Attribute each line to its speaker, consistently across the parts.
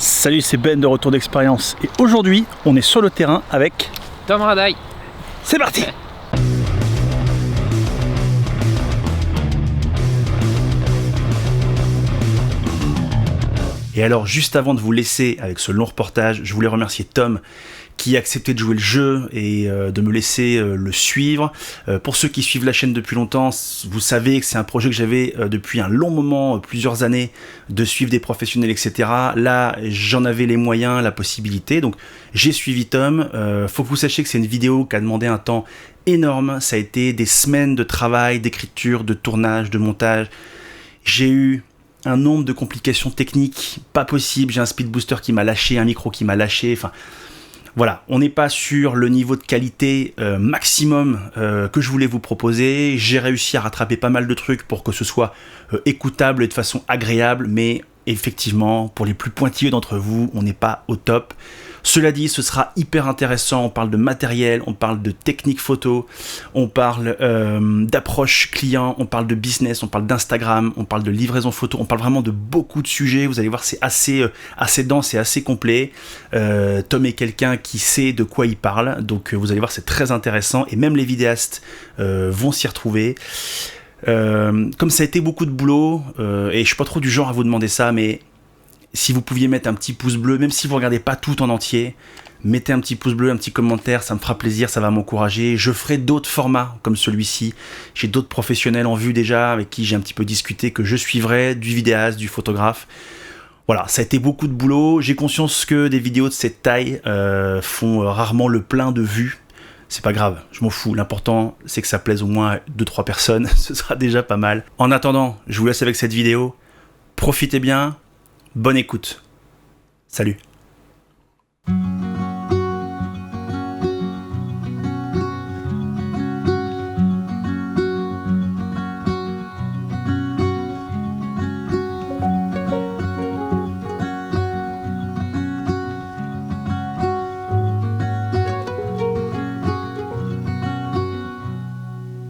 Speaker 1: Salut, c'est Ben de Retour d'Expérience et aujourd'hui on est sur le terrain avec
Speaker 2: Tom Radaille.
Speaker 1: C'est parti. Et alors juste avant de vous laisser avec ce long reportage, je voulais remercier Tom qui a accepté de jouer le jeu et de me laisser le suivre. Pour ceux qui suivent la chaîne depuis longtemps, vous savez que c'est un projet que j'avais depuis un long moment, plusieurs années, de suivre des professionnels, etc. Là, j'en avais les moyens, la possibilité, donc j'ai suivi Tom. Faut que vous sachiez que c'est une vidéo qui a demandé un temps énorme. Ça a été des semaines de travail, d'écriture, de tournage, de montage. J'ai eu un nombre de complications techniques pas possible. J'ai un speed booster qui m'a lâché, un micro qui m'a lâché, enfin... Voilà, on n'est pas sur le niveau de qualité maximum que je voulais vous proposer. J'ai réussi à rattraper pas mal de trucs pour que ce soit écoutable et de façon agréable, mais effectivement, pour les plus pointilleux d'entre vous, on n'est pas au top. Cela dit, ce sera hyper intéressant. On parle de matériel, on parle de technique photo, on parle d'approche client, on parle de business, on parle d'Instagram, on parle de livraison photo, on parle vraiment de beaucoup de sujets. Vous allez voir, c'est assez dense et assez complet. Tom est quelqu'un qui sait de quoi il parle, donc vous allez voir, c'est très intéressant et même les vidéastes vont s'y retrouver. Comme ça a été beaucoup de boulot, et je suis pas trop du genre à vous demander ça, mais si vous pouviez mettre un petit pouce bleu, même si vous regardez pas tout en entier, mettez un petit pouce bleu, un petit commentaire, ça me fera plaisir, ça va m'encourager. Je ferai d'autres formats comme celui-ci. J'ai d'autres professionnels en vue déjà, avec qui j'ai un petit peu discuté, que je suivrai, du vidéaste, du photographe. Voilà, ça a été beaucoup de boulot. J'ai conscience que des vidéos de cette taille font rarement le plein de vues. C'est pas grave, je m'en fous. L'important, c'est que ça plaise au moins à 2-3 personnes. Ce sera déjà pas mal. En attendant, je vous laisse avec cette vidéo. Profitez bien. Bonne écoute. Salut.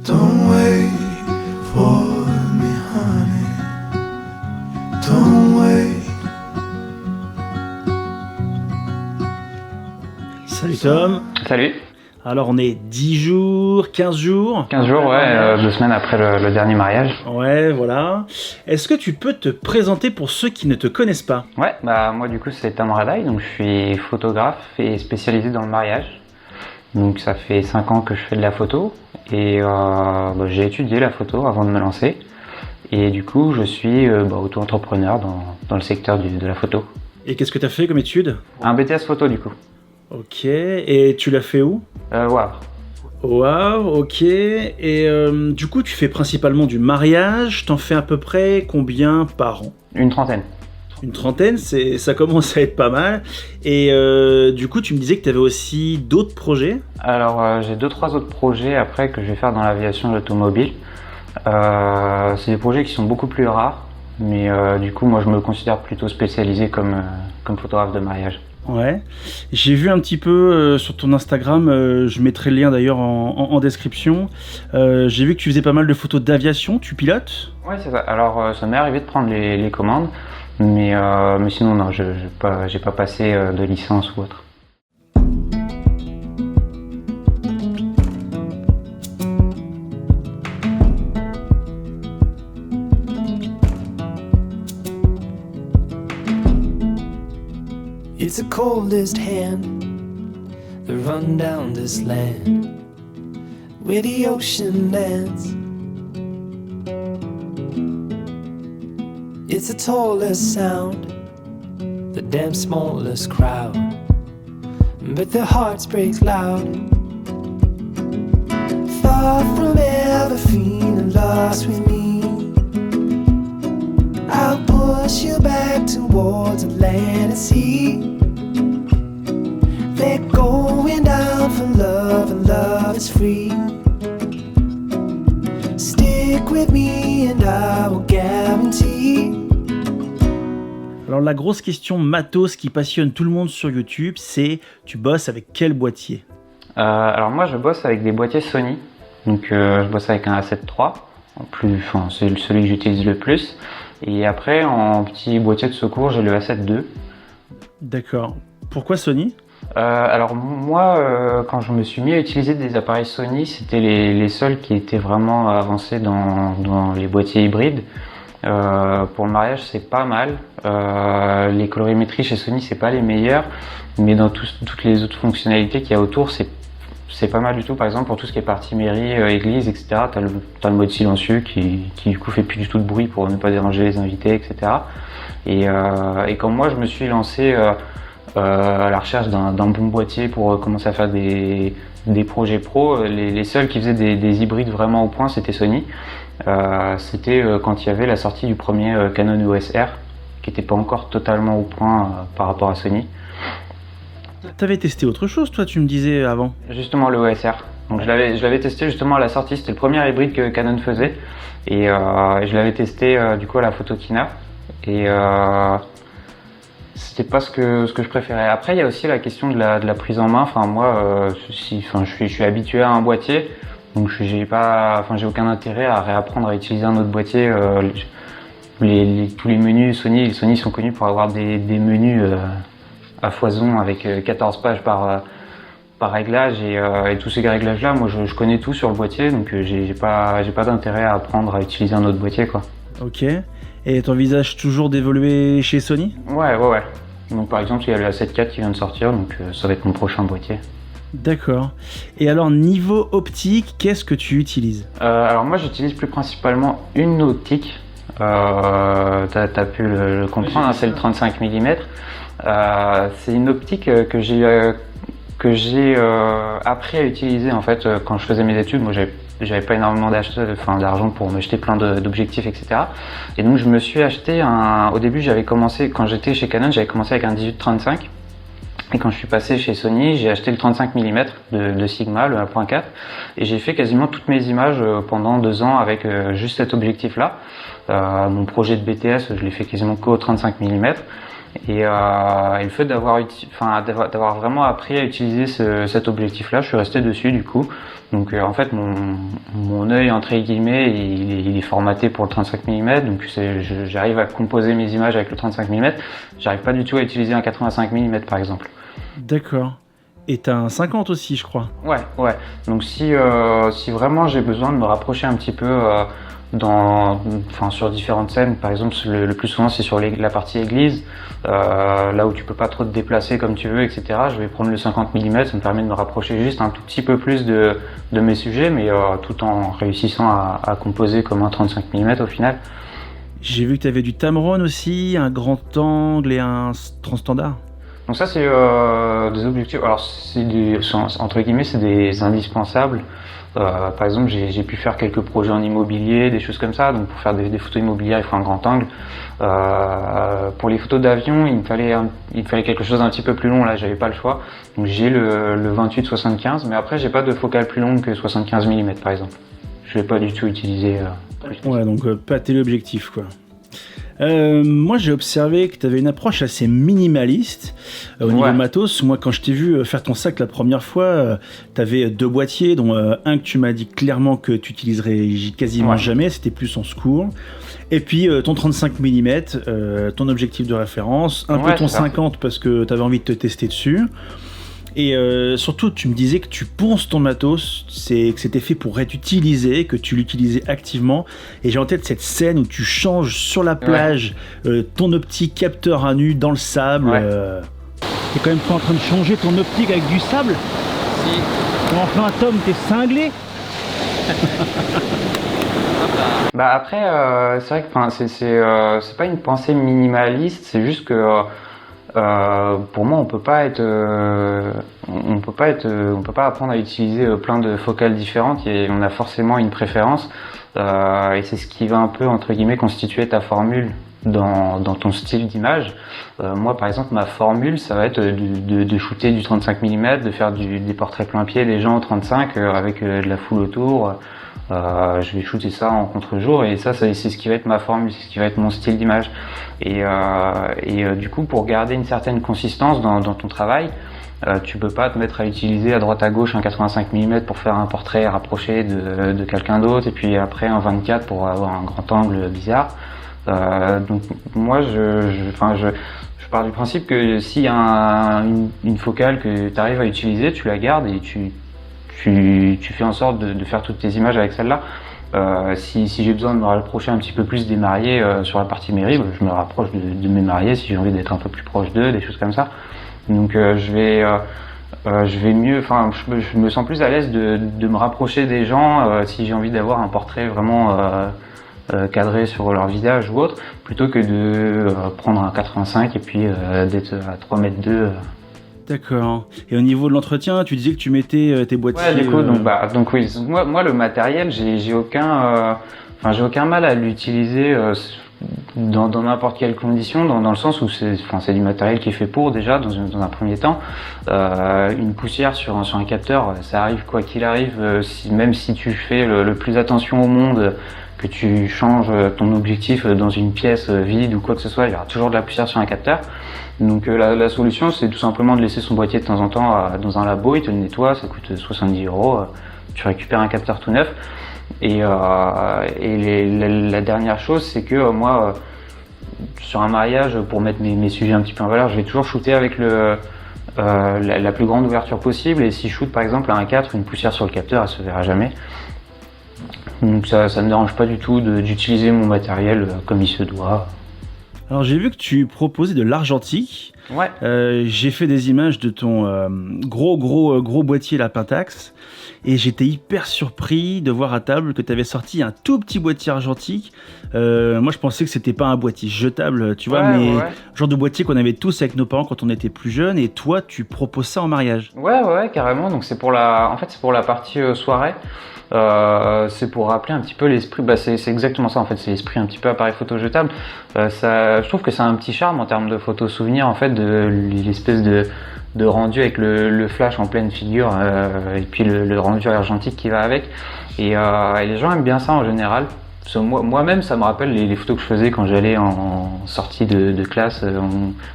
Speaker 3: Don't wait for me, honey. Don't wait.
Speaker 1: Salut Tom.
Speaker 2: Salut.
Speaker 1: Alors on est 10 jours, 15 jours.
Speaker 2: 15 jours, ouais, 2 semaines après le dernier mariage.
Speaker 1: Ouais, voilà. Est-ce que tu peux te présenter pour ceux qui ne te connaissent pas?
Speaker 2: Ouais, bah moi du coup c'est Tom Radaille, donc je suis photographe et spécialisé dans le mariage. Donc ça fait 5 ans que je fais de la photo et j'ai étudié la photo avant de me lancer. Et du coup je suis auto-entrepreneur dans le secteur de la photo.
Speaker 1: Et qu'est-ce que tu as fait comme étude?
Speaker 2: Un BTS photo du coup.
Speaker 1: Ok, et tu l'as fait où?
Speaker 2: Waouh.
Speaker 1: Waouh, ok. Et du coup, tu fais principalement du mariage. T'en fais à peu près combien par an?
Speaker 2: Une trentaine.
Speaker 1: Une trentaine, ça commence à être pas mal. Et du coup, tu me disais que tu avais aussi d'autres projets?
Speaker 2: Alors j'ai 2-3 autres projets après que je vais faire dans l'aviation et l'automobile. C'est des projets qui sont beaucoup plus rares, mais du coup moi je me considère plutôt spécialisé comme photographe de mariage.
Speaker 1: Ouais. J'ai vu un petit peu sur ton Instagram, je mettrai le lien d'ailleurs en description. J'ai vu que tu faisais pas mal de photos d'aviation, tu pilotes?
Speaker 2: Ouais, c'est ça. Alors ça m'est arrivé de prendre les commandes, mais sinon non, j'ai pas passé de licence ou autre.
Speaker 3: It's the coldest hand that run down this land where the ocean ends. It's the tallest sound, the damn smallest crowd, but their hearts break loud. Far from ever feeling lost with me, I'll push you back towards the land and sea. They're going down for love and love is free. Stick with me and I will guarantee.
Speaker 1: Alors la grosse question matos qui passionne tout le monde sur YouTube, c'est tu bosses avec quel boîtier?
Speaker 2: Alors moi je bosse avec des boîtiers Sony, donc je bosse avec un A7 III, c'est celui que j'utilise le plus. Et après en petit boîtier de secours j'ai le A7 II.
Speaker 1: D'accord. Pourquoi Sony?
Speaker 2: Alors moi, quand je me suis mis à utiliser des appareils Sony, c'était les seuls qui étaient vraiment avancés dans les boîtiers hybrides. Pour le mariage, c'est pas mal. Les colorimétries chez Sony, c'est pas les meilleurs, mais dans toutes les autres fonctionnalités qu'il y a autour, c'est pas mal du tout. Par exemple, pour tout ce qui est partie mairie, église, etc., t'as le mode silencieux qui du coup fait plus du tout de bruit pour ne pas déranger les invités, etc. Et quand moi je me suis lancé à la recherche d'un bon boîtier pour commencer à faire des projets pro, les seuls qui faisaient des hybrides vraiment au point, c'était Sony. C'était quand il y avait la sortie du premier Canon EOS R, qui n'était pas encore totalement au point par rapport à Sony.
Speaker 1: T'avais testé autre chose, toi, tu me disais avant.
Speaker 2: Justement le EOS R. Donc je l'avais testé justement à la sortie, c'était le premier hybride que Canon faisait. Et je l'avais testé du coup à la Photokina. Et c'était pas ce que je préférais. Après, il y a aussi la question de la prise en main. Enfin, moi, je suis habitué à un boîtier, donc j'ai aucun intérêt à réapprendre à utiliser un autre boîtier. Tous les menus Sony sont connus pour avoir des menus à foison avec 14 pages par réglage et tous ces réglages-là, moi, je connais tout sur le boîtier, donc j'ai pas d'intérêt à apprendre à utiliser un autre boîtier, quoi.
Speaker 1: Ok. Et t'envisages toujours d'évoluer chez Sony?
Speaker 2: Ouais. Donc par exemple, il y a le A7 IV qui vient de sortir, donc ça va être mon prochain boîtier.
Speaker 1: D'accord. Et alors, niveau optique, qu'est-ce que tu utilises?
Speaker 2: Alors moi, j'utilise plus principalement une optique. T'as pu le comprendre, hein, c'est le 35 mm. C'est une optique que j'ai appris à utiliser en fait quand je faisais mes études. Moi, j'avais pas énormément d'argent pour m'acheter plein d'objectifs, etc. Et donc je me suis acheté au début, quand j'étais chez Canon, j'avais commencé avec un 18-35. Et quand je suis passé chez Sony, j'ai acheté le 35 mm de Sigma, le 1.4. Et j'ai fait quasiment toutes mes images pendant 2 ans avec juste cet objectif-là. Mon projet de BTS, je l'ai fait quasiment qu'au 35 mm. Et le fait d'avoir vraiment appris à utiliser cet objectif-là, je suis resté dessus du coup. Donc en fait, mon œil entre guillemets, il est formaté pour le 35 mm. Donc j'arrive à composer mes images avec le 35 mm. J'arrive pas du tout à utiliser un 85 mm par exemple.
Speaker 1: D'accord. Et t'as un 50 aussi, je crois.
Speaker 2: Ouais. Donc si vraiment j'ai besoin de me rapprocher un petit peu sur différentes scènes, par exemple le plus souvent c'est sur la partie église, là où tu peux pas trop te déplacer comme tu veux, etc. Je vais prendre le 50 mm, ça me permet de me rapprocher juste un tout petit peu plus de mes sujets, mais tout en réussissant à composer comme un 35 mm au final.
Speaker 1: J'ai vu que t'avais du Tamron aussi, un grand angle et un transstandard.
Speaker 2: Donc ça c'est des objectifs, alors entre guillemets c'est des indispensables. Par exemple, j'ai pu faire quelques projets en immobilier, des choses comme ça. Donc pour faire des photos immobilières, il faut un grand angle. Pour les photos d'avion, il me fallait quelque chose d'un petit peu plus long. Là, j'avais pas le choix. Donc j'ai le 28-75, mais après j'ai pas de focale plus longue que 75 mm par exemple. Je vais pas du tout utiliser plus.
Speaker 1: Ouais, donc pas téléobjectif quoi. Moi j'ai observé que tu avais une approche assez minimaliste au niveau matos. Moi quand je t'ai vu faire ton sac la première fois, tu avais 2 boîtiers dont un que tu m'as dit clairement que tu utiliserais quasiment jamais, c'était plus en secours. Et puis ton 35 mm, ton objectif de référence, un peu ton 50 parce que tu avais envie de te tester dessus. Et surtout, tu me disais que tu ponces ton matos, que c'était fait pour être utilisé, que tu l'utilisais activement. Et j'ai en tête cette scène où tu changes sur la plage ton optique capteur à nu dans le sable. T'es quand même pas en train de changer ton optique avec du sable?
Speaker 2: Si.
Speaker 1: Enfin, Tom, t'es cinglé.
Speaker 2: Bah après, c'est vrai que c'est pas une pensée minimaliste, c'est juste que pour moi, on peut pas apprendre à utiliser plein de focales différentes. On a forcément une préférence, et c'est ce qui va un peu entre guillemets constituer ta formule dans ton style d'image. Moi, par exemple, ma formule, ça va être de shooter du 35 mm, de faire des portraits plein pied des gens au 35 avec de la foule autour. Je vais shooter ça en contre-jour et ça c'est ce qui va être ma formule, c'est ce qui va être mon style d'image. Et du coup, pour garder une certaine consistance dans ton travail, tu peux pas te mettre à utiliser à droite à gauche un 85 mm pour faire un portrait rapproché de quelqu'un d'autre et puis après un 24 pour avoir un grand angle bizarre. Donc moi je pars du principe que s'il y a une focale que tu arrives à utiliser, tu la gardes et tu fais en sorte de faire toutes tes images avec celle-là. Si j'ai besoin de me rapprocher un petit peu plus des mariés sur la partie mairie, je me rapproche de mes mariés si j'ai envie d'être un peu plus proche d'eux, des choses comme ça. Donc je vais mieux, enfin je me sens plus à l'aise de me rapprocher des gens si j'ai envie d'avoir un portrait vraiment cadré sur leur visage ou autre, plutôt que de prendre un 85 et puis d'être à 3 mètres 2.
Speaker 1: D'accord. Et au niveau de l'entretien, tu disais que tu mettais tes boîtiers...
Speaker 2: Ouais, du coup, donc oui, moi le matériel, j'ai aucun mal à l'utiliser dans n'importe quelle condition, dans le sens où c'est du matériel qui est fait pour déjà dans un premier temps. Une poussière sur un capteur, ça arrive quoi qu'il arrive, même si tu fais le plus attention au monde, que tu changes ton objectif dans une pièce vide ou quoi que ce soit, il y aura toujours de la poussière sur un capteur. Donc la solution, c'est tout simplement de laisser son boîtier de temps en temps dans un labo, il te le nettoie, ça coûte 70 €, tu récupères un capteur tout neuf. Et la dernière chose, c'est que moi, sur un mariage, pour mettre mes sujets un petit peu en valeur, je vais toujours shooter avec la plus grande ouverture possible. Et si je shoot par exemple à 1.4, une poussière sur le capteur, elle se verra jamais. Donc ça ne me dérange pas du tout d'utiliser mon matériel comme il se doit.
Speaker 1: Alors j'ai vu que tu proposais de l'argentique.
Speaker 2: Ouais.
Speaker 1: J'ai fait des images de ton gros boîtier la Pentax et j'étais hyper surpris de voir à table que tu avais sorti un tout petit boîtier argentique. Moi je pensais que c'était pas un boîtier jetable, tu vois, mais genre de boîtier qu'on avait tous avec nos parents quand on était plus jeunes, et toi tu proposes ça en mariage.
Speaker 2: Ouais, carrément. Donc c'est pour la partie soirée. C'est pour rappeler un petit peu l'esprit, c'est exactement ça en fait, c'est l'esprit un petit peu appareil photo jetable. Je trouve que c'est un petit charme en termes de photos souvenirs en fait, de l'espèce de rendu avec le flash en pleine figure et puis le rendu argentique qui va avec, et les gens aiment bien ça en général. Moi-même, ça me rappelle les photos que je faisais quand j'allais en sortie de classe.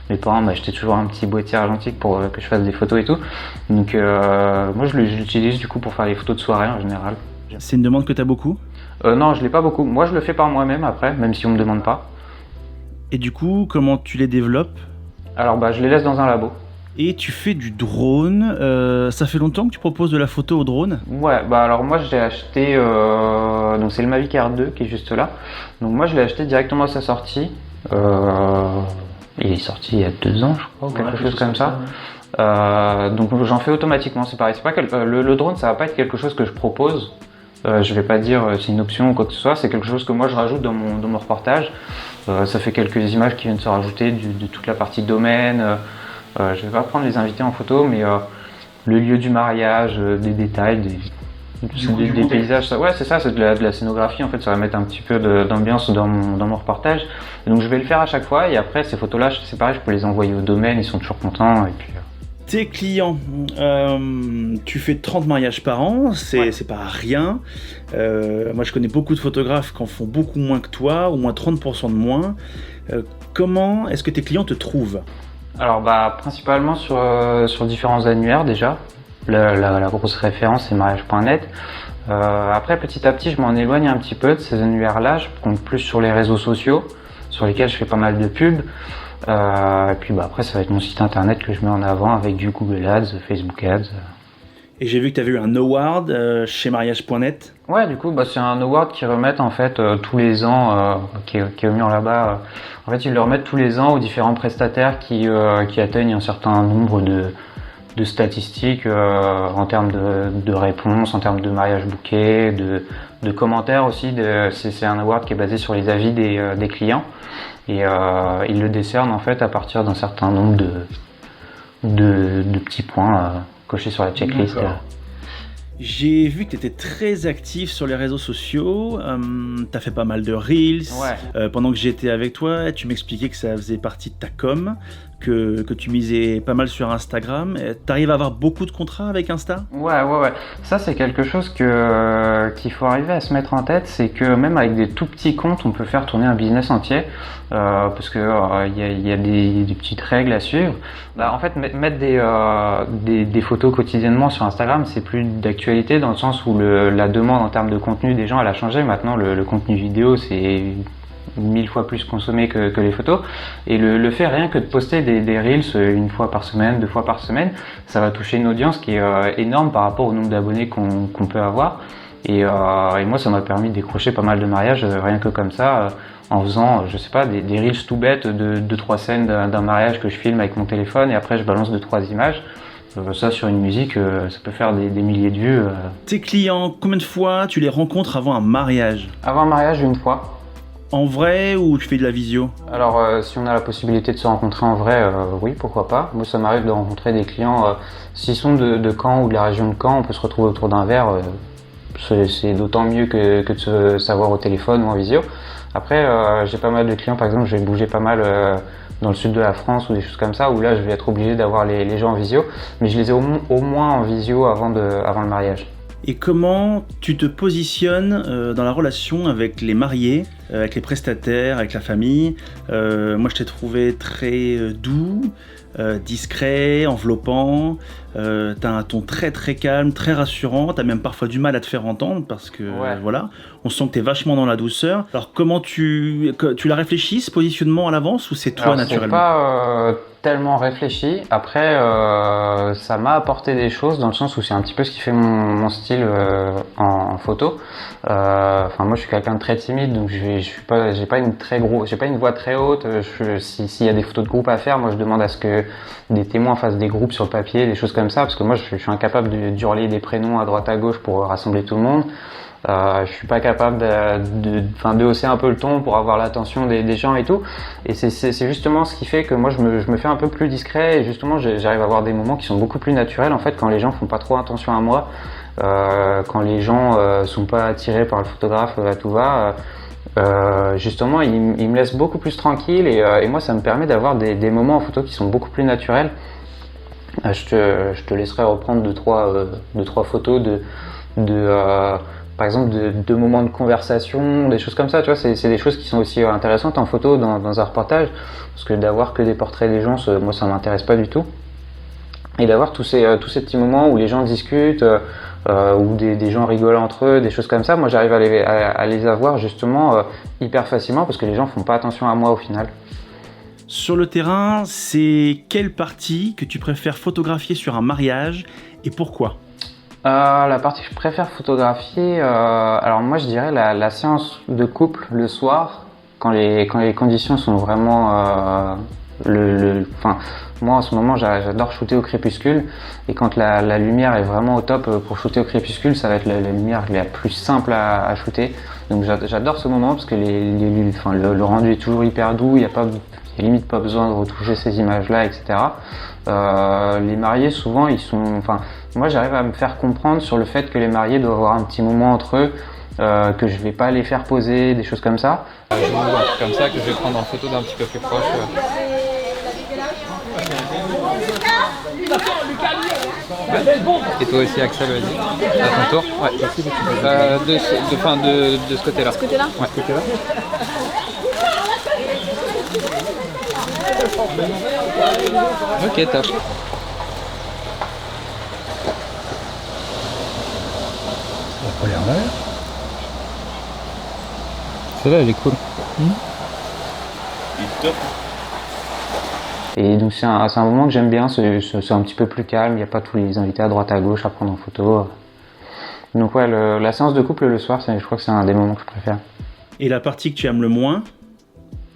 Speaker 2: Mes parents m'achetaient toujours un petit boîtier argentique pour que je fasse des photos et tout. Donc moi, je l'utilise du coup pour faire les photos de soirée en général.
Speaker 1: C'est une demande que tu as beaucoup ?
Speaker 2: Non, je l'ai pas beaucoup. Moi, je le fais par moi-même après, même si on me demande pas.
Speaker 1: Et du coup, comment tu les développes ?
Speaker 2: Alors je les laisse dans un labo.
Speaker 1: Et tu fais du drone, ça fait longtemps que tu proposes de la photo au drone ?
Speaker 2: Ouais, alors moi j'ai acheté, donc c'est le Mavic Air 2 qui est juste là. Donc moi je l'ai acheté directement à sa sortie. Il est sorti il y a 2 ans je crois, ou quelque chose comme ça. Donc j'en fais automatiquement, c'est pareil. C'est pas le drone, ça va pas être quelque chose que je propose. Je vais pas dire c'est une option ou quoi que ce soit, c'est quelque chose que moi je rajoute dans mon reportage. Ça fait quelques images qui viennent se rajouter de toute la partie domaine. Je vais pas prendre les invités en photo, mais le lieu du mariage, des détails, des paysages. Ouais, c'est ça, c'est de la scénographie en fait. Ça va mettre un petit peu d'ambiance dans mon reportage. Et donc je vais le faire à chaque fois. Et après ces photos-là, c'est pareil, je peux les envoyer au domaine. Ils sont toujours contents. Et puis.
Speaker 1: Tes clients, tu fais 30 mariages par an, c'est pas rien. Moi je connais beaucoup de photographes qui en font beaucoup moins que toi, au moins 30% de moins. Comment est-ce que tes clients te trouvent ?
Speaker 2: Alors principalement sur différents annuaires déjà. La grosse référence c'est mariage.net. Après petit à petit je m'en éloigne un petit peu de ces annuaires-là. Je compte plus sur les réseaux sociaux, sur lesquels je fais pas mal de pubs. Et puis après ça va être mon site internet que je mets en avant avec du Google Ads, Facebook Ads.
Speaker 1: Et j'ai vu que tu avais eu un award chez mariage.net.
Speaker 2: Ouais, du coup c'est un award qu'ils remettent en fait tous les ans, qui est mis en là-bas. En fait ils le remettent tous les ans aux différents prestataires qui atteignent un certain nombre de statistiques en termes de réponses, en termes de mariage booké, de commentaires aussi. C'est un award qui est basé sur les avis des clients. Et ils le décernent en fait à partir d'un certain nombre de petits points cochés sur la checklist.
Speaker 1: D'accord. J'ai vu que tu étais très actif sur les réseaux sociaux, tu as fait pas mal de reels.
Speaker 2: Ouais.
Speaker 1: Pendant que j'étais avec toi, tu m'expliquais que ça faisait partie de ta com, que tu misais pas mal sur Instagram. Tu arrives à avoir beaucoup de contrats avec Insta ?
Speaker 2: Ouais. Ça c'est quelque chose qu'il faut arriver à se mettre en tête, c'est que même avec des tout petits comptes, on peut faire tourner un business entier, parce que y a des petites règles à suivre. En fait, mettre des photos quotidiennement sur Instagram, c'est plus d'actualité dans le sens où la demande en termes de contenu des gens elle a changé. Maintenant, le contenu vidéo, c'est 1000 fois plus consommé que les photos. Et le fait rien que de poster des reels une fois par semaine, 2 fois par semaine, ça va toucher une audience qui est énorme par rapport au nombre d'abonnés qu'on peut avoir. Et moi, ça m'a permis de décrocher pas mal de mariages, rien que comme ça, en faisant, je sais pas, des reels tout bêtes de 2-3 scènes d'un mariage que je filme avec mon téléphone et après je balance 2-3 images. Ça, sur une musique, ça peut faire des milliers de vues.
Speaker 1: Tes clients, combien de fois tu les rencontres avant un mariage?
Speaker 2: Avant un mariage, une fois.
Speaker 1: En vrai ou tu fais de la visio?
Speaker 2: Alors, si on a la possibilité de se rencontrer en vrai, oui, pourquoi pas. Moi, ça m'arrive de rencontrer des clients, s'ils sont de Caen ou de la région de Caen, on peut se retrouver autour d'un verre. C'est d'autant mieux que de se savoir au téléphone ou en visio. Après, j'ai pas mal de clients, par exemple, je vais bouger pas mal dans le sud de la France ou des choses comme ça, où là, je vais être obligé d'avoir les gens en visio. Mais je les ai au moins en visio avant le mariage.
Speaker 1: Et comment tu te positionnes dans la relation avec les mariés, avec les prestataires, avec la famille? Moi, je t'ai trouvé très doux, discret, enveloppant. T'as un ton très très calme, très rassurant. T'as même parfois du mal à te faire entendre parce que voilà, on sent que t'es vachement dans la douceur. Alors comment tu l'as réfléchi, ce positionnement à l'avance, ou c'est toi naturellement?
Speaker 2: C'est pas tellement réfléchi. Après, ça m'a apporté des choses dans le sens où c'est un petit peu ce qui fait mon style en photo. Moi, je suis quelqu'un de très timide, donc j'ai pas une voix très haute. S'il y a des photos de groupe à faire, moi, je demande à ce que des témoins fassent des groupes sur le papier, des choses comme ça, parce que moi, je suis incapable d'hurler des prénoms à droite à gauche pour rassembler tout le monde. Je suis pas capable de hausser un peu le ton pour avoir l'attention des gens et tout. Et c'est justement ce qui fait que moi je me fais un peu plus discret et justement j'arrive à avoir des moments qui sont beaucoup plus naturels en fait quand les gens font pas trop attention à moi, quand les gens sont pas attirés par le photographe à tout va. Justement, ils me laissent beaucoup plus tranquille et moi ça me permet d'avoir des moments en photo qui sont beaucoup plus naturels. Je te laisserai reprendre deux trois photos par exemple de moments de conversation, des choses comme ça, tu vois, c'est des choses qui sont aussi intéressantes en photo dans un reportage, parce que d'avoir que des portraits des gens, moi ça m'intéresse pas du tout. Et d'avoir tous ces petits moments où les gens discutent, où des gens rigolent entre eux, des choses comme ça, moi j'arrive à les avoir justement hyper facilement, parce que les gens font pas attention à moi au final.
Speaker 1: Sur le terrain, c'est quelle partie que tu préfères photographier sur un mariage et pourquoi?
Speaker 2: La partie que je préfère photographier, alors moi je dirais la séance de couple le soir, quand les conditions sont vraiment moi en ce moment j'adore shooter au crépuscule, et quand la lumière est vraiment au top pour shooter au crépuscule, ça va être la lumière la plus simple à shooter. Donc j'adore ce moment parce que le rendu est toujours hyper doux, il y a limite pas besoin de retoucher ces images-là, etc. Les mariés, souvent, moi j'arrive à me faire comprendre sur le fait que les mariés doivent avoir un petit moment entre eux, que je vais pas les faire poser, des choses comme ça.
Speaker 4: Je vous vois, comme ça que je vais prendre en photo d'un petit peu plus proche. Et toi aussi, Axel, vas-y. À ton tour. Ouais, merci beaucoup. De ce côté-là.
Speaker 5: Ce côté-là ?
Speaker 4: Ouais, ce côté-là. Ok, top.
Speaker 6: La première là.
Speaker 4: Celle-là, elle est cool.
Speaker 2: Et donc c'est un moment que j'aime bien, c'est un petit peu plus calme, il n'y a pas tous les invités à droite à gauche à prendre en photo. Donc ouais, la séance de couple le soir, je crois que c'est un des moments que je préfère.
Speaker 1: Et la partie que tu aimes le moins?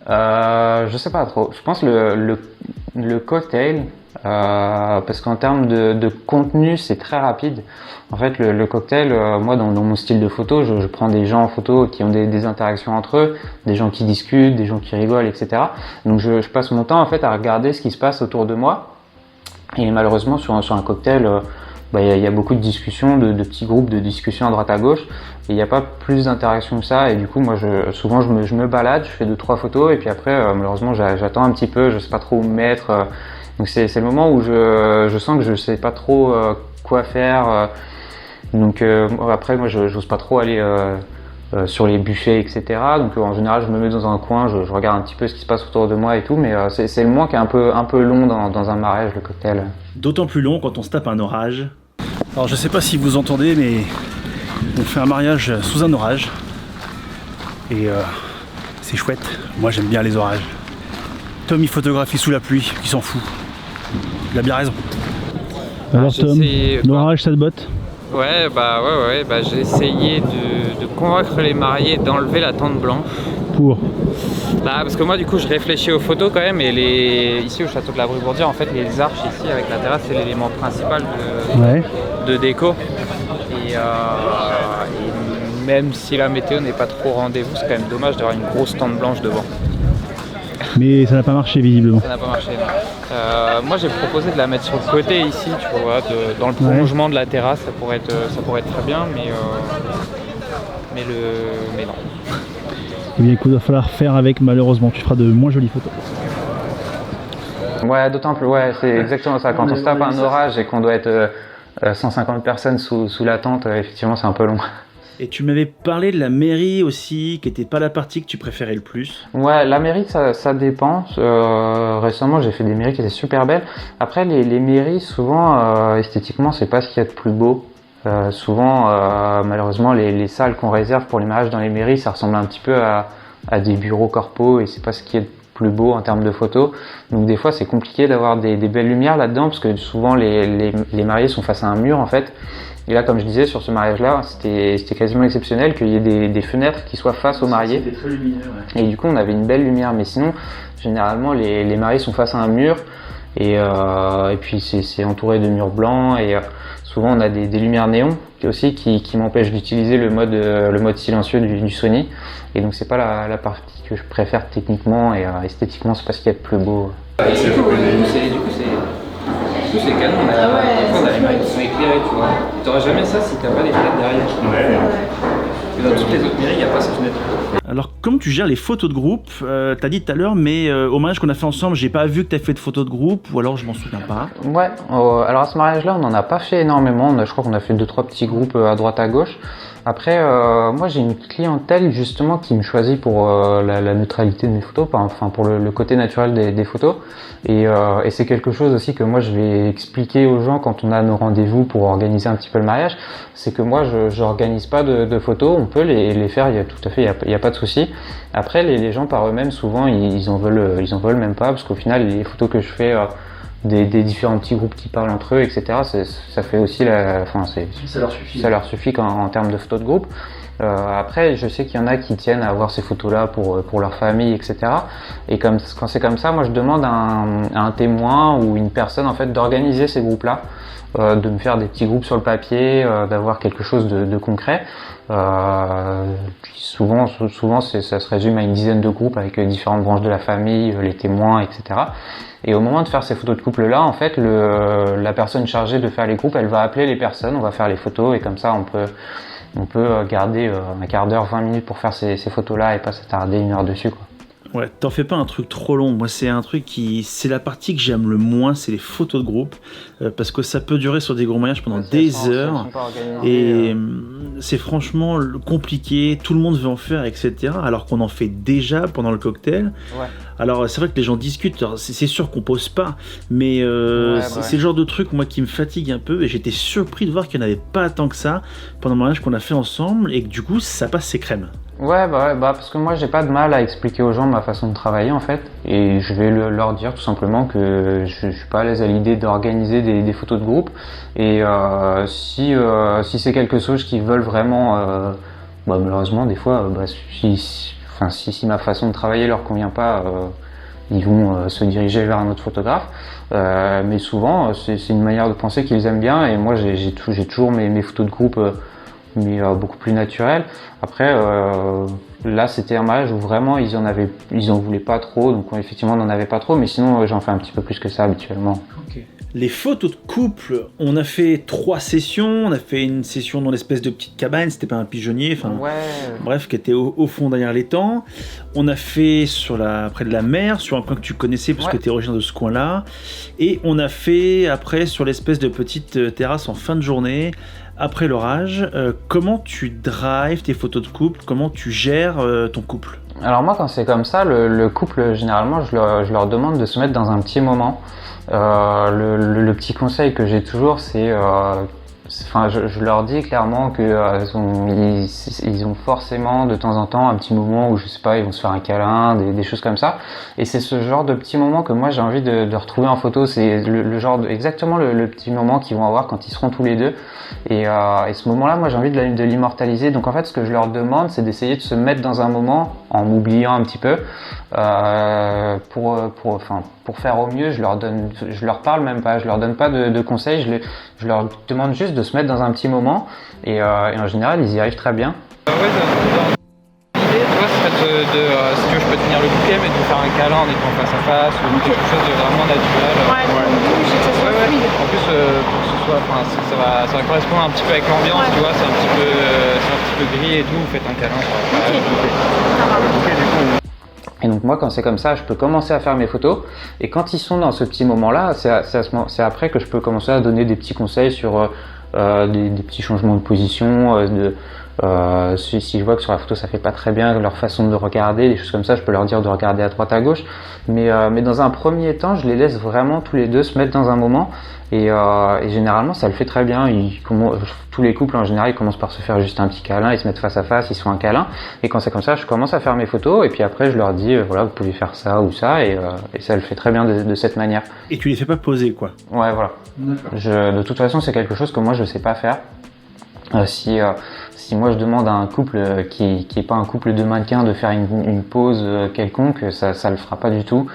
Speaker 2: Je sais pas trop. Je pense le cocktail, parce qu'en termes de contenu, c'est très rapide. En fait, le cocktail, moi, dans mon style de photo, je prends des gens en photo qui ont des interactions entre eux, des gens qui discutent, des gens qui rigolent, etc. Donc, je passe mon temps en fait à regarder ce qui se passe autour de moi. Et malheureusement, sur un cocktail, il y a beaucoup de discussions, de petits groupes de discussions à droite à gauche. Et il n'y a pas plus d'interaction que ça. Et du coup, moi, souvent, je me balade, je fais 2-3 photos. Et puis après, malheureusement, j'attends un petit peu, je sais pas trop où me mettre. Donc, c'est le moment où je sens que je sais pas trop quoi faire. Donc, après, moi, j'ose pas trop aller sur les buffets, etc. Donc, en général, je me mets dans un coin, je regarde un petit peu ce qui se passe autour de moi et tout. Mais c'est le moment qui est un peu long dans un mariage, le cocktail.
Speaker 1: D'autant plus long quand on se tape un orage. Alors, je sais pas si vous entendez, mais on fait un mariage sous un orage. Et c'est chouette. Moi j'aime bien les orages. Tom il photographie sous la pluie, il s'en fout. Il a bien raison.
Speaker 6: Alors Tom,
Speaker 4: j'essaie-
Speaker 6: l'orage ça te botte?
Speaker 4: Ouais, j'ai essayé de convaincre les mariés d'enlever la tente blanche.
Speaker 6: Pour.
Speaker 4: Parce que moi du coup je réfléchis aux photos quand même, et ici au château de la Brubourdière, en fait les arches ici avec la terrasse c'est l'élément principal
Speaker 6: Ouais.
Speaker 4: de déco. Et même si la météo n'est pas trop au rendez-vous, c'est quand même dommage d'avoir une grosse tente blanche devant.
Speaker 6: Mais ça n'a pas marché visiblement.
Speaker 4: Ça n'a pas marché, non. Moi j'ai proposé de la mettre sur le côté ici, tu vois, dans le prolongement de la terrasse, ça pourrait être très bien, mais non.
Speaker 6: Eh bien écoute, il va falloir faire avec malheureusement, tu feras de moins jolies photos.
Speaker 2: Ouais, d'autant plus, ouais, c'est exactement ça. Quand on se tape un orage et qu'on doit être 150 personnes sous la tente, effectivement, c'est un peu long.
Speaker 1: Et tu m'avais parlé de la mairie aussi, qui n'était pas la partie que tu préférais le plus.
Speaker 2: Ouais, la mairie, ça dépend. Récemment, j'ai fait des mairies qui étaient super belles. Après, les mairies, souvent, esthétiquement, c'est pas ce qu'il y a de plus beau. Souvent, malheureusement, les salles qu'on réserve pour les mariages dans les mairies, ça ressemble un petit peu à des bureaux corpos, et c'est pas ce qui est de plus beau en termes de photos. Donc des fois, c'est compliqué d'avoir des belles lumières là-dedans, parce que souvent, les mariés sont face à un mur, en fait. Et là, comme je disais, sur ce mariage-là, c'était quasiment exceptionnel qu'il y ait des fenêtres qui soient face aux mariés.
Speaker 1: C'était très lumineux, ouais.
Speaker 2: Et du coup, on avait une belle lumière. Mais sinon, généralement, les mariés sont face à un mur. Et puis, c'est entouré de murs blancs. Et souvent, on a des lumières néons aussi qui m'empêchent d'utiliser le mode silencieux du Sony. Et donc, c'est pas la partie que je préfère techniquement. Et esthétiquement, c'est pas ce qu'il y a de plus beau. Du coup, c'est canon, on a les mairies qui sont éclairées, tu vois. T'auras jamais ça si t'as pas les fenêtres derrière. Et dans toutes les autres mairies, il n'y a pas ces fenêtres.
Speaker 1: Alors, comment tu gères les photos de groupe? T'as dit tout à l'heure, mais au mariage qu'on a fait ensemble, j'ai pas vu que t'as fait de photos de groupe, ou alors je m'en souviens pas.
Speaker 2: Ouais, alors à ce mariage-là, on n'en a pas fait énormément. Je crois qu'on a fait 2-3 petits groupes à droite à gauche. Après, moi j'ai une clientèle justement qui me choisit pour la neutralité de mes photos, enfin pour le côté naturel des photos. Et c'est quelque chose aussi que moi je vais expliquer aux gens quand on a nos rendez-vous pour organiser un petit peu le mariage. C'est que moi je n'organise pas de photos, on peut les faire, il y a tout à fait, il y a pas de souci. Après les gens par eux-mêmes souvent ils en veulent même pas, parce qu'au final les photos que je fais des différents petits groupes qui parlent entre eux, etc. Ça fait aussi ça leur suffit en termes de photos de groupe. Après, je sais qu'il y en a qui tiennent à avoir ces photos-là pour leur famille, etc. Et quand c'est comme ça, moi je demande à un témoin ou une personne en fait d'organiser ces groupes-là, de me faire des petits groupes sur le papier, d'avoir quelque chose de concret. Puis souvent ça se résume à une dizaine de groupes avec différentes branches de la famille, les témoins, etc. Et au moment de faire ces photos de couple-là, en fait, la personne chargée de faire les groupes, elle va appeler les personnes, on va faire les photos, et comme ça, on peut garder un quart d'heure, 20 minutes pour faire ces photos-là et pas s'attarder 1 heure dessus, quoi.
Speaker 1: Ouais, t'en fais pas un truc trop long. Moi, c'est un truc c'est la partie que j'aime le moins, c'est les photos de groupe, parce que ça peut durer sur des gros mariages pendant des heures, et c'est franchement compliqué. Tout le monde veut en faire, etc. Alors qu'on en fait déjà pendant le cocktail.
Speaker 2: Ouais.
Speaker 1: Alors c'est vrai que les gens discutent. Alors, c'est sûr qu'on pose pas, mais c'est le genre de truc moi qui me fatigue un peu. Et j'étais surpris de voir qu'il n'y en avait pas tant que ça pendant le mariage qu'on a fait ensemble, et que du coup ça passe ses crèmes.
Speaker 2: Ouais, parce que moi j'ai pas de mal à expliquer aux gens ma façon de travailler en fait, et je vais leur dire tout simplement que je suis pas à l'aise à l'idée d'organiser des photos de groupe, et si c'est quelque chose qu'ils veulent vraiment, malheureusement des fois, si ma façon de travailler leur convient pas, ils vont se diriger vers un autre photographe, mais souvent c'est une manière de penser qu'ils aiment bien, et moi j'ai toujours mes photos de groupe mais beaucoup plus naturel. Après, là c'était un mariage où vraiment ils en voulaient pas trop, donc effectivement on n'en avait pas trop, mais sinon j'en fais un petit peu plus que ça habituellement.
Speaker 1: Okay. Les photos de couple, on a fait 3 sessions. On a fait une session dans l'espèce de petite cabane, c'était pas un pigeonnier, bref, qui était au fond derrière l'étang. On a fait près de la mer, sur un coin que tu connaissais parce que tu es originaire de ce coin-là. Et on a fait après sur l'espèce de petite terrasse en fin de journée, après l'orage. Comment tu drives tes photos de couple? Comment tu gères ton couple?
Speaker 2: Alors moi, quand c'est comme ça, le couple, généralement, je leur demande de se mettre dans un petit moment. Le petit conseil que j'ai toujours, c'est je leur dis clairement que ils ont forcément de temps en temps un petit moment où je sais pas, ils vont se faire un câlin, des choses comme ça. Et c'est ce genre de petits moments que moi j'ai envie de retrouver en photo. C'est le genre exactement le petit moment qu'ils vont avoir quand ils seront tous les deux. Et ce moment-là, moi j'ai envie de l'immortaliser. Donc en fait, ce que je leur demande, c'est d'essayer de se mettre dans un moment en m'oubliant un petit peu. Pour faire au mieux, je leur parle même pas, je leur donne pas de conseils, je leur demande juste de se mettre dans un petit moment et en général ils y arrivent très bien.
Speaker 4: L'idée, tu vois, ce serait si tu veux, je peux tenir le bouquet, mais de faire un câlin en étant face à face ou quelque chose de vraiment naturel.
Speaker 5: Que ça soit fluide.
Speaker 4: En plus, pour que ce soit, ça va correspondre un petit peu avec l'ambiance, tu vois, c'est un petit peu gris et tout, vous faites un câlin sur la plage.
Speaker 2: Et donc moi quand c'est comme ça, je peux commencer à faire mes photos et quand ils sont dans ce petit moment-là, c'est après que je peux commencer à donner des petits conseils sur des petits changements de position, si je vois que sur la photo ça fait pas très bien leur façon de regarder, des choses comme ça, je peux leur dire de regarder à droite à gauche, mais dans un premier temps je les laisse vraiment tous les deux se mettre dans un moment et généralement ça le fait très bien. Tous les couples en général ils commencent par se faire juste un petit câlin, ils se mettent face à face, ils se font un câlin et quand c'est comme ça je commence à faire mes photos et puis après je leur dis voilà vous pouvez faire ça ou ça et ça le fait très bien de cette manière.
Speaker 1: Et tu les fais pas poser quoi?
Speaker 2: Ouais voilà. De toute façon c'est quelque chose que moi je sais pas faire. Si moi je demande à un couple qui est pas un couple de mannequins de faire une pose quelconque, ça le fera pas du tout.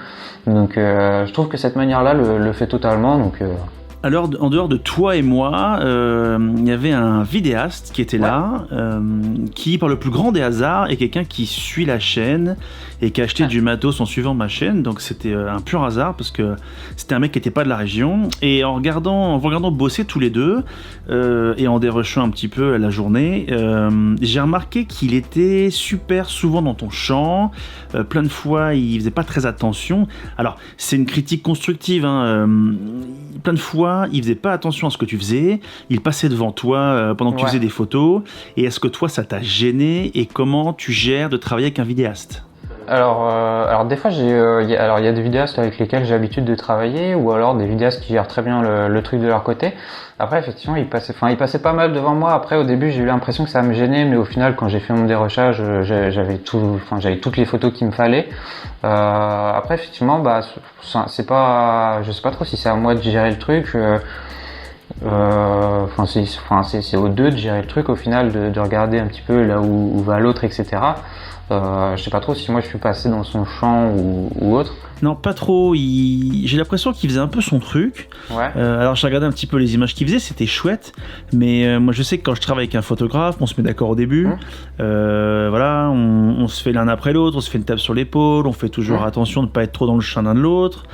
Speaker 2: Donc je trouve que cette manière-là le fait totalement. Donc
Speaker 1: Alors, en dehors de toi et moi, il y avait un vidéaste qui était là, qui, par le plus grand des hasards, est quelqu'un qui suit la chaîne et qui a acheté du matos en suivant ma chaîne. Donc, c'était un pur hasard parce que c'était un mec qui n'était pas de la région. Et en vous regardant bosser tous les deux et en dérushant un petit peu la journée, j'ai remarqué qu'il était super souvent dans ton champ. Plein de fois, il faisait pas très attention. Alors, c'est une critique constructive. Plein de fois, il faisait pas attention à ce que tu faisais, il passait devant toi pendant que tu faisais des photos, et est-ce que toi ça t'a gêné et comment tu gères de travailler avec un vidéaste?
Speaker 2: Alors des fois il y a des vidéastes avec lesquels j'ai l'habitude de travailler ou alors des vidéastes qui gèrent très bien le truc de leur côté. Après effectivement il passait pas mal devant moi. Après au début j'ai eu l'impression que ça me gênait, mais au final quand j'ai fait mon dérochage j'avais toutes les photos qu'il me fallait. Après effectivement je sais pas trop si c'est à moi de gérer le truc. C'est aux deux de gérer le truc au final, de regarder un petit peu là où va l'autre, etc. Je sais pas trop si moi je suis passé dans son champ ou autre.
Speaker 1: Non, pas trop. J'ai l'impression qu'il faisait un peu son truc.
Speaker 2: Ouais.
Speaker 1: Alors j'ai regardé un petit peu les images qu'il faisait, c'était chouette. Mais moi je sais que quand je travaille avec un photographe, on se met d'accord au début. Voilà, on se fait l'un après l'autre, on se fait une tape sur l'épaule, on fait toujours attention de ne pas être trop dans le champ l'un de l'autre.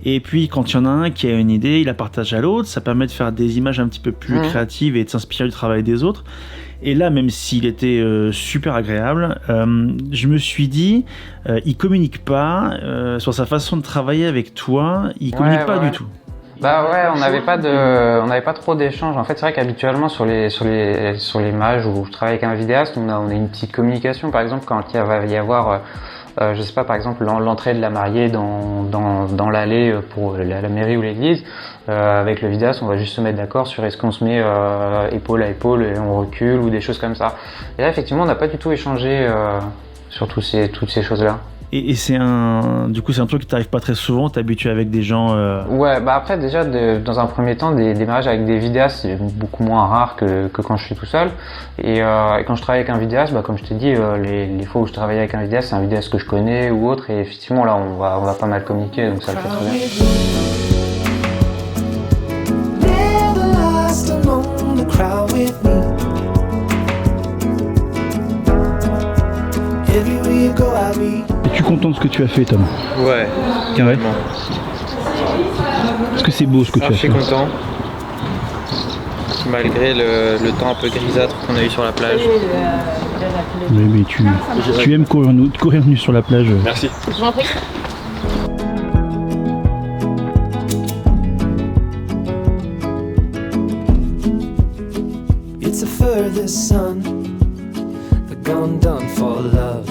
Speaker 1: Et puis quand il y en a un qui a une idée, il la partage à l'autre. Ça permet de faire des images un petit peu plus créatives et de s'inspirer du travail des autres. Et là, même s'il était super agréable, je me suis dit, il communique pas sur sa façon de travailler avec toi. Il communique pas du tout.
Speaker 2: Bah ouais, on n'avait pas trop d'échanges. En fait, c'est vrai qu'habituellement sur les mages où je travaille avec un vidéaste, on a une petite communication. Par exemple, quand il va y avoir je sais pas, par exemple l'entrée de la mariée dans l'allée pour la mairie ou l'église, avec le vidéaste on va juste se mettre d'accord sur est-ce qu'on se met épaule à épaule et on recule ou des choses comme ça. Et là effectivement on n'a pas du tout échangé sur toutes ces choses là.
Speaker 1: Et du coup c'est un truc qui t'arrive pas très souvent, t'es habitué avec des gens
Speaker 2: Ouais, bah après déjà dans un premier temps des mariages avec des vidéastes c'est beaucoup moins rare que quand je suis tout seul et quand je travaille avec un vidéaste, comme je t'ai dit, les fois où je travaille avec un vidéaste c'est un vidéaste que je connais ou autre et effectivement là on va pas mal communiquer donc ça le fait très bien.
Speaker 6: Es-tu content de ce que tu as fait, Tom?
Speaker 4: Ouais, carrément.
Speaker 6: Est-ce que c'est beau ce que tu as fait?
Speaker 4: Je suis content. Malgré le temps un peu grisâtre qu'on a eu sur la plage.
Speaker 6: Oui, mais tu aimes courir nu sur la plage.
Speaker 4: Merci.
Speaker 5: Je m'en prie.
Speaker 3: It's a furthest sun, the gun done for love.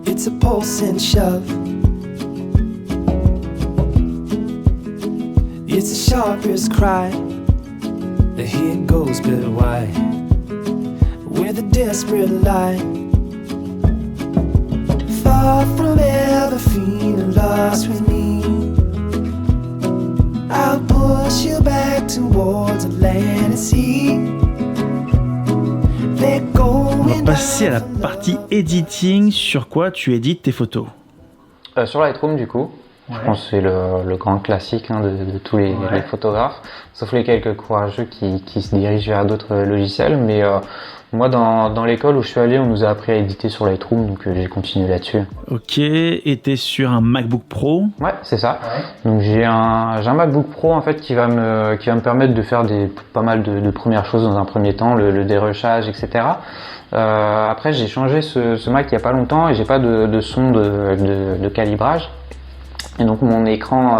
Speaker 3: It's a pulse and shove. It's the sharpest cry The heat goes pit white with a desperate light. Far from ever feeling lost with me, I'll push you back towards Atlantic Sea.
Speaker 6: On va passer à la partie editing. Sur quoi tu édites tes photos?
Speaker 2: Sur Lightroom du coup. Je pense que c'est le grand classique de tous les photographes, sauf les quelques courageux qui se dirigent vers d'autres logiciels. Mais moi, dans l'école où je suis allé, on nous a appris à éditer sur Lightroom, donc j'ai continué là-dessus.
Speaker 6: Ok, et t'es sur un MacBook Pro?
Speaker 2: Ouais, c'est ça. Ouais. Donc j'ai un MacBook Pro en fait qui va me permettre de faire pas mal de premières choses dans un premier temps, le dérushage, etc. Après, j'ai changé ce Mac il y a pas longtemps et j'ai pas de son de calibrage. Et donc mon écran,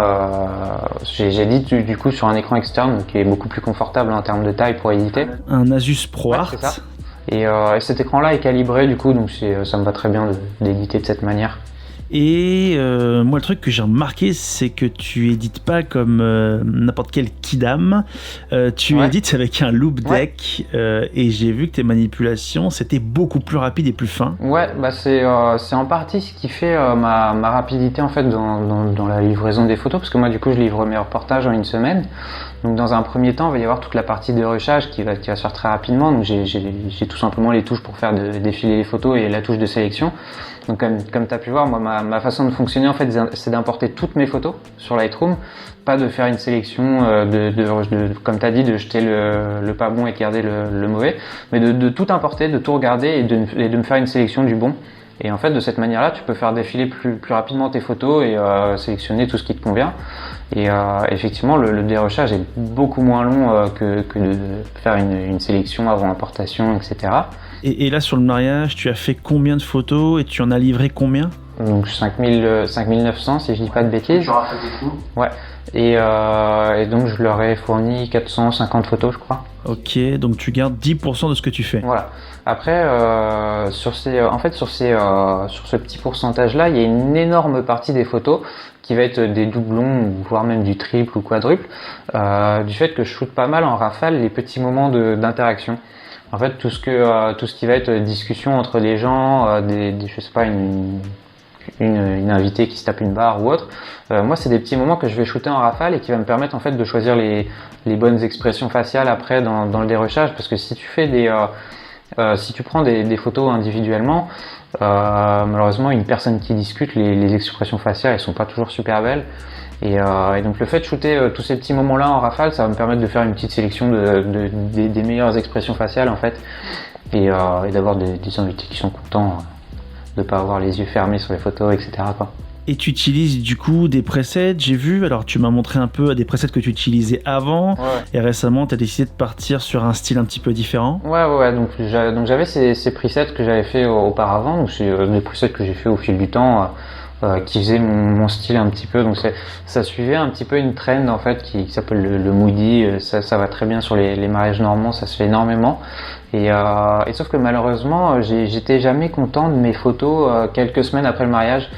Speaker 2: j'édite du coup sur un écran externe qui est beaucoup plus confortable en termes de taille pour éditer.
Speaker 6: Un Asus ProArt.
Speaker 2: Ouais, c'est ça. Et cet écran-là est calibré du coup, donc ça me va très bien d'éditer de cette manière.
Speaker 6: Et moi, le truc que j'ai remarqué, c'est que tu édites pas comme n'importe quel kidam. Tu édites avec un loop deck et j'ai vu que tes manipulations, c'était beaucoup plus rapide et plus fin. Ouais,
Speaker 2: bah c'est en partie ce qui fait ma rapidité en fait dans la livraison des photos, parce que moi du coup je livre mes reportages en une semaine. Donc dans un premier temps, il va y avoir toute la partie de rushage qui va se faire très rapidement. Donc j'ai tout simplement les touches pour faire défiler les photos et la touche de sélection. Donc comme tu as pu voir, moi ma façon de fonctionner en fait, c'est d'importer toutes mes photos sur Lightroom, pas de faire une sélection comme tu as dit, de jeter le pas bon et de garder le mauvais, mais de tout importer, de tout regarder et de me faire une sélection du bon. Et en fait, de cette manière-là, tu peux faire défiler plus rapidement tes photos et sélectionner tout ce qui te convient. Et effectivement, le dérushage est beaucoup moins long que de faire une sélection avant importation, etc.
Speaker 6: Et là, sur le mariage, tu as fait combien de photos et tu en as livré combien?
Speaker 2: Donc 5900, si je dis pas de bêtises.
Speaker 1: Tu auras fait des coups.
Speaker 2: Ouais. Et donc je leur ai fourni 450 photos, je crois.
Speaker 6: Ok, donc tu gardes 10% de ce que tu fais.
Speaker 2: Voilà. Après, sur ce petit pourcentage-là, il y a une énorme partie des photos qui va être des doublons, voire même du triple ou quadruple, du fait que je shoote pas mal en rafale les petits moments d'interaction. En fait, tout ce qui va être discussion entre les gens, je sais pas, une invitée qui se tape une barre ou autre. Moi, c'est des petits moments que je vais shooter en rafale et qui va me permettre en fait de choisir les bonnes expressions faciales après dans le dérushage, parce que si tu fais si tu prends des photos individuellement, malheureusement, une personne qui discute, les expressions faciales, elles sont pas toujours super belles. Et donc le fait de shooter tous ces petits moments-là en rafale, ça va me permettre de faire une petite sélection des meilleures expressions faciales en fait, et d'avoir des invités qui sont contents de pas avoir les yeux fermés sur les photos, etc. quoi.
Speaker 6: Et tu utilises du coup des presets, j'ai vu, alors tu m'as montré un peu des presets que tu utilisais avant, et récemment tu as décidé de partir sur un style un petit peu différent.
Speaker 2: Ouais, donc j'avais ces presets que j'avais fait auparavant, donc c'est des presets que j'ai fait au fil du temps, qui faisaient mon style un petit peu, donc ça suivait un petit peu une trend en fait qui s'appelle le moody, ça va très bien sur les mariages normands, ça se fait énormément, et sauf que malheureusement j'étais jamais content de mes photos quelques semaines après le mariage,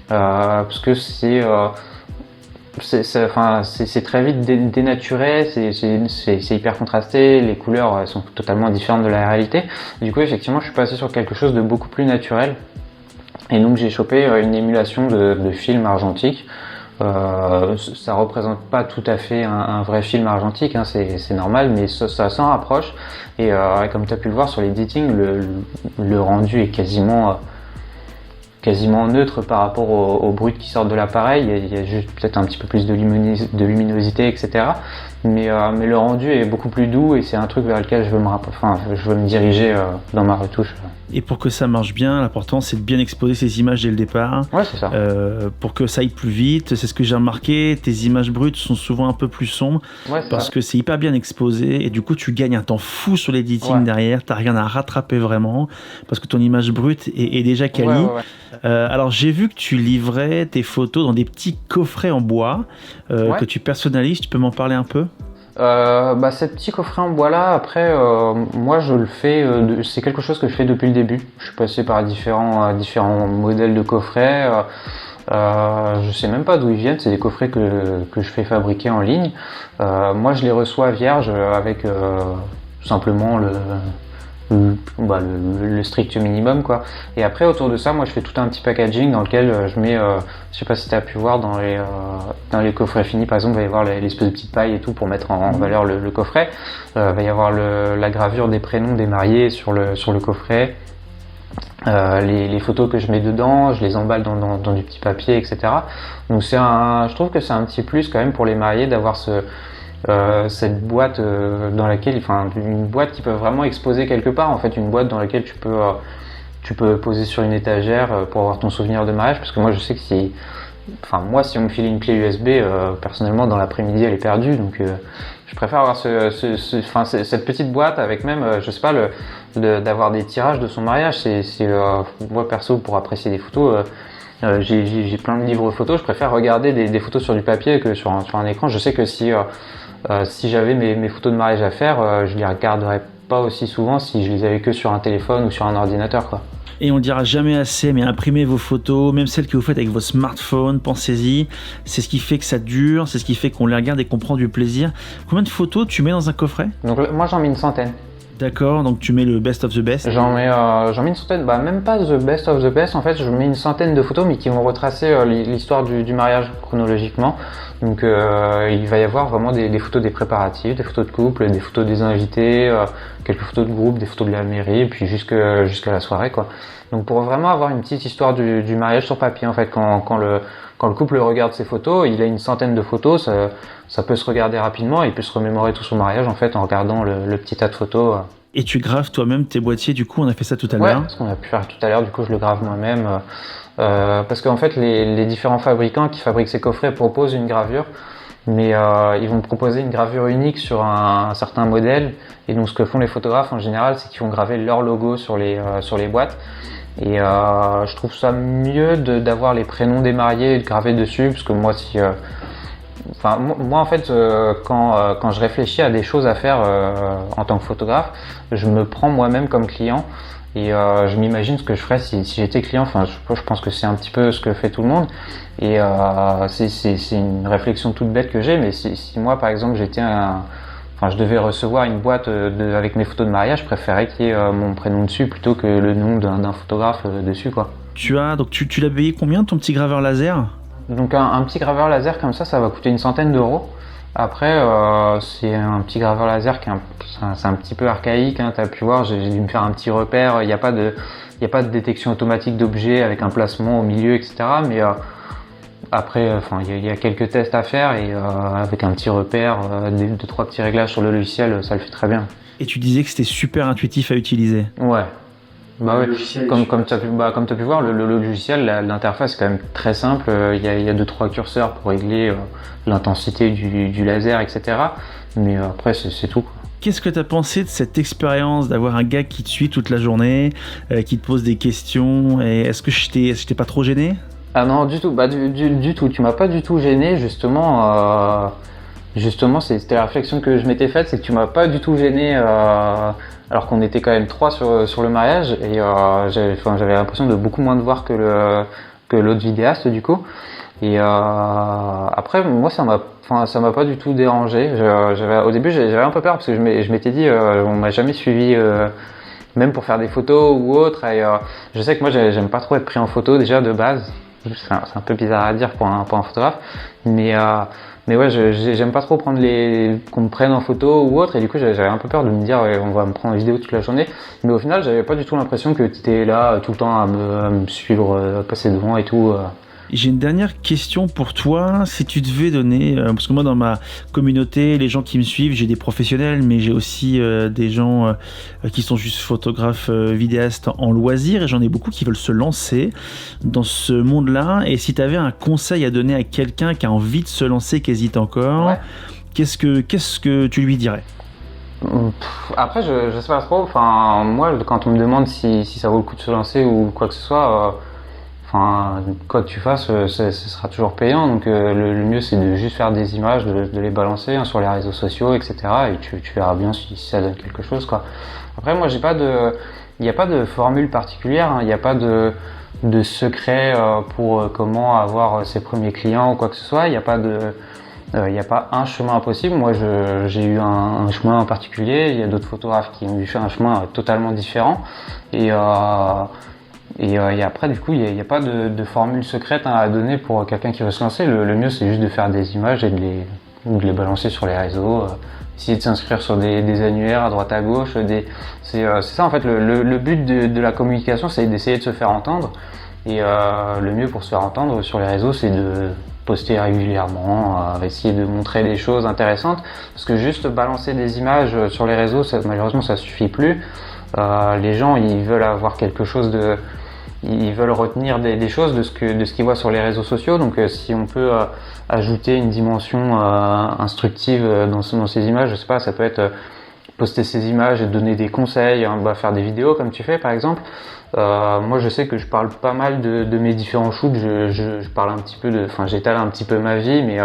Speaker 2: parce que c'est très vite dénaturé, c'est hyper contrasté, les couleurs sont totalement différentes de la réalité. Du coup effectivement je suis passé sur quelque chose de beaucoup plus naturel. Et donc j'ai chopé une émulation de film argentique. Ça représente pas tout à fait un vrai film argentique, hein, c'est normal, mais ça s'en rapproche. Et comme tu as pu le voir sur l'editing, le rendu est quasiment neutre par rapport au brut qui sort de l'appareil. Il y a juste peut-être un petit peu plus de luminosité, etc. Mais le rendu est beaucoup plus doux et c'est un truc vers lequel je veux me diriger dans ma retouche.
Speaker 6: Et pour que ça marche bien, l'important c'est de bien exposer ces images dès le départ.
Speaker 2: Ouais, c'est ça.
Speaker 6: Pour que ça aille plus vite, c'est ce que j'ai remarqué, tes images brutes sont souvent un peu plus sombres, parce que c'est hyper bien exposé et du coup tu gagnes un temps fou sur l'editing derrière, t'as rien à rattraper vraiment, parce que ton image brute est déjà quali. Alors j'ai vu que tu livrais tes photos dans des petits coffrets en bois que tu personnalises, tu peux m'en parler un peu?
Speaker 2: Ces petits coffrets en bois là, après moi je le fais, c'est quelque chose que je fais depuis le début. Je suis passé par différents modèles de coffrets. Je sais même pas d'où ils viennent, c'est des coffrets que je fais fabriquer en ligne. Moi je les reçois vierges avec simplement le strict minimum quoi. Et après autour de ça, moi je fais tout un petit packaging dans lequel je mets, je sais pas si tu as pu voir dans les coffrets finis par exemple, il va y avoir l'espèce de petite paille et tout pour mettre en valeur le coffret. Va y avoir la gravure des prénoms des mariés sur le coffret. Les photos que je mets dedans, je les emballe dans du petit papier, etc. Donc je trouve que c'est un petit plus quand même pour les mariés d'avoir cette boîte dans laquelle, une boîte qui peut vraiment exposer quelque part, en fait, une boîte dans laquelle tu peux poser sur une étagère pour avoir ton souvenir de mariage, parce que moi je sais que si on me file une clé USB, personnellement dans l'après-midi elle est perdue, donc je préfère avoir cette petite boîte avec même, je sais pas, d'avoir des tirages de son mariage. Moi perso, pour apprécier des photos, j'ai plein de livres photos, je préfère regarder des photos sur du papier que sur un écran. Je sais que si j'avais mes photos de mariage à faire, je les regarderais pas aussi souvent si je les avais que sur un téléphone ou sur un ordinateur quoi.
Speaker 6: Et on le dira jamais assez, mais imprimez vos photos, même celles que vous faites avec vos smartphones, pensez-y. C'est ce qui fait que ça dure, c'est ce qui fait qu'on les regarde et qu'on prend du plaisir. Combien de photos tu mets dans un coffret ?
Speaker 2: Donc moi j'en mets une centaine.
Speaker 6: D'accord, donc tu mets le best of the best.
Speaker 2: J'en mets une centaine, même pas the best of the best, en fait je mets une centaine de photos mais qui vont retracer l'histoire du mariage chronologiquement. Donc il va y avoir vraiment des photos des préparatifs, des photos de couple, des photos des invités, quelques photos de groupe, des photos de la mairie, et puis jusqu'à la soirée quoi. Donc pour vraiment avoir une petite histoire du mariage sur papier en fait, quand le couple regarde ses photos, il a une centaine de photos, ça peut se regarder rapidement, il peut se remémorer tout son mariage en fait en regardant le petit tas de photos.
Speaker 6: Et tu graves toi-même tes boîtiers, du coup on a fait ça tout à l'heure.
Speaker 2: Ouais, ce qu'on a pu faire tout à l'heure, du coup je le grave moi-même. Parce qu'en fait les différents fabricants qui fabriquent ces coffrets proposent une gravure, mais ils vont proposer une gravure unique sur un certain modèle. Et donc ce que font les photographes en général, c'est qu'ils vont graver leur logo sur les boîtes. Et je trouve ça mieux d'avoir les prénoms des mariés gravés dessus, parce que moi moi en fait quand je réfléchis à des choses à faire en tant que photographe, je me prends moi-même comme client et je m'imagine ce que je ferais si j'étais client. Je pense que c'est un petit peu ce que fait tout le monde et c'est une réflexion toute bête que j'ai, mais si moi par exemple je devais recevoir une boîte avec mes photos de mariage, je préférais qu'il y ait mon prénom dessus plutôt que le nom d'un photographe dessus quoi.
Speaker 6: Tu l'as payé combien ton petit graveur laser ?
Speaker 2: Donc un petit graveur laser comme ça va coûter une centaine d'euros. Après c'est un petit graveur laser c'est un petit peu archaïque, hein, tu as pu voir, j'ai dû me faire un petit repère, il n'y a pas de détection automatique d'objets avec un placement au milieu, etc. Mais après, il y a quelques tests à faire et avec un petit repère, 2-3 petits réglages sur le logiciel, ça le fait très bien.
Speaker 6: Et tu disais que c'était super intuitif à utiliser.
Speaker 2: Ouais. Comme tu as pu voir, le logiciel, l'interface est quand même très simple. Il y a 2-3 curseurs pour régler l'intensité du laser, etc. Mais après, c'est tout.
Speaker 6: Qu'est-ce que tu as pensé de cette expérience d'avoir un gars qui te suit toute la journée, qui te pose des questions, et est-ce que je t'ai pas trop gêné ?
Speaker 2: Ah non, du tout. Du tout. Tu m'as pas du tout gêné, justement. Justement, c'était la réflexion que je m'étais faite, c'est que tu m'as pas du tout gêné, alors qu'on était quand même 3 sur le mariage, et j'avais l'impression de beaucoup moins te voir que l'autre vidéaste du coup. Et après, moi, ça m'a pas du tout dérangé. Au début, j'avais un peu peur parce que je m'étais dit, on m'a jamais suivi, même pour faire des photos ou autre. Et je sais que moi, j'aime pas trop être pris en photo déjà de base. C'est un peu bizarre à dire pour un photographe, mais ouais, j'aime pas trop qu'on me prenne en photo ou autre, et du coup j'avais un peu peur de me dire on va me prendre en vidéo toute la journée, mais au final j'avais pas du tout l'impression que tu étais là tout le temps à me suivre, passer devant et tout.
Speaker 6: J'ai une dernière question pour toi. Si tu devais donner, parce que moi dans ma communauté, les gens qui me suivent, j'ai des professionnels, mais j'ai aussi des gens qui sont juste photographes, vidéastes en loisir, et j'en ai beaucoup qui veulent se lancer dans ce monde-là. Et si tu avais un conseil à donner à quelqu'un qui a envie de se lancer, qui hésite encore, ouais, qu'est-ce que tu lui dirais ?
Speaker 2: Après, je sais pas trop. Enfin, moi, quand on me demande si ça vaut le coup de se lancer ou quoi que ce soit, quoi que tu fasses, ce sera toujours payant. Donc le mieux c'est de juste faire des images, de les balancer sur les réseaux sociaux, etc. Et tu verras bien si ça donne quelque chose, quoi. Après moi il n'y a pas de formule particulière, hein. Il n'y a pas de de secret pour comment avoir ses premiers clients ou quoi que ce soit. Il n'y a pas un chemin possible. Moi, j'ai eu un chemin en particulier. Il y a d'autres photographes qui ont eu un chemin totalement différent. Et après, du coup, il n'y a pas de formule secrète à donner pour quelqu'un qui veut se lancer. Le mieux, c'est juste de faire des images et de les balancer sur les réseaux. Essayer de s'inscrire sur des annuaires à droite à gauche. C'est ça, en fait, le but de la communication, c'est d'essayer de se faire entendre. Et le mieux pour se faire entendre sur les réseaux, c'est de poster régulièrement, essayer de montrer des choses intéressantes. Parce que juste balancer des images sur les réseaux, malheureusement, ça suffit plus. Les gens, ils veulent avoir quelque chose ils veulent retenir des choses de ce qu'ils voient sur les réseaux sociaux. Donc si on peut ajouter une dimension instructive dans ces images, je sais pas, ça peut être poster ces images et donner des conseils, faire des vidéos comme tu fais par exemple. Moi je sais que je parle pas mal de mes différents shoots, je parle un petit peu j'étale un petit peu ma vie, mais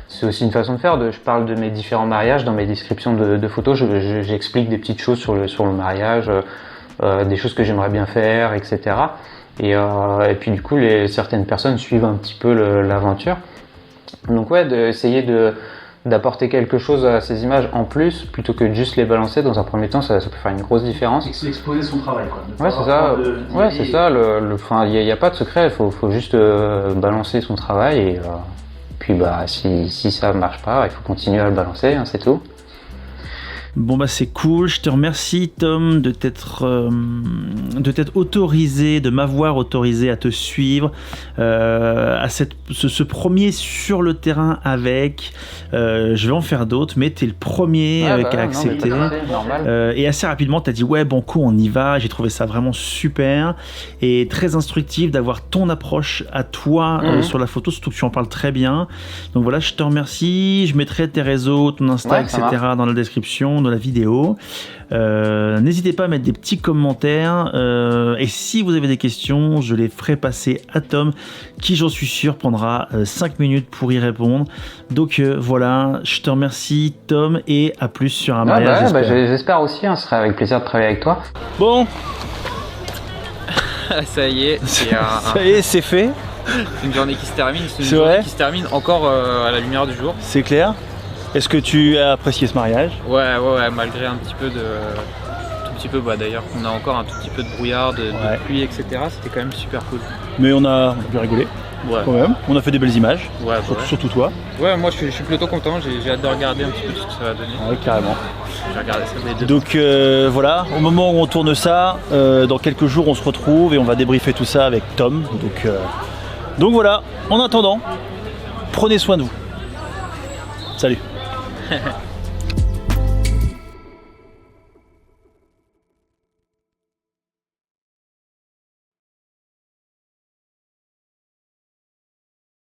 Speaker 2: c'est aussi une façon de faire, je parle de mes différents mariages dans mes descriptions de photos, j'explique des petites choses sur le mariage, des choses que j'aimerais bien faire, etc. Et puis du coup certaines personnes suivent un petit peu l'aventure. Donc ouais, d'essayer d'apporter quelque chose à ces images en plus, plutôt que de juste les balancer dans un premier temps, ça peut faire une grosse différence.
Speaker 1: Exposer son travail, quoi.
Speaker 2: Ouais, c'est ça. Ouais, c'est ça. Il n'y a pas de secret, faut juste balancer son travail et puis si ça marche pas, il faut continuer à le balancer, c'est tout.
Speaker 6: Bon bah c'est cool, je te remercie Tom de t'être autorisé, de m'avoir autorisé à te suivre, à ce premier sur le terrain avec, je vais en faire d'autres, mais t'es le premier qui a accepté. Et assez rapidement t'as dit ouais banco on y va, j'ai trouvé ça vraiment super et très instructif d'avoir ton approche à toi sur la photo, surtout que tu en parles très bien. Donc voilà, je te remercie, je mettrai tes réseaux, ton Insta, etc. dans la description de la vidéo. N'hésitez pas à mettre des petits commentaires et si vous avez des questions, je les ferai passer à Tom qui, j'en suis sûr, prendra 5 minutes pour y répondre. Donc voilà, je te remercie Tom et à plus sur un mariage.
Speaker 2: J'espère aussi, ce serait avec plaisir de travailler avec toi.
Speaker 6: Bon,
Speaker 4: ça y est,
Speaker 6: c'est fait.
Speaker 4: C'est une journée qui se termine, journée qui se termine encore à la lumière du jour.
Speaker 6: C'est clair. Est-ce que tu as apprécié ce mariage ?
Speaker 4: Ouais, malgré un petit peu d'ailleurs, on a encore un tout petit peu de brouillard, de pluie, etc. C'était quand même super cool.
Speaker 6: Mais on a bien rigolé.
Speaker 4: Ouais.
Speaker 6: Quand même. On a fait des belles images. Surtout toi.
Speaker 4: Ouais, moi je suis plutôt content, j'ai hâte de regarder un petit peu ce que ça va donner.
Speaker 6: Ouais, carrément.
Speaker 4: J'ai regardé ça les deux.
Speaker 6: Donc voilà, au moment où on tourne ça, dans quelques jours on se retrouve et on va débriefer tout ça avec Tom. Donc voilà, en attendant, prenez soin de vous. Salut.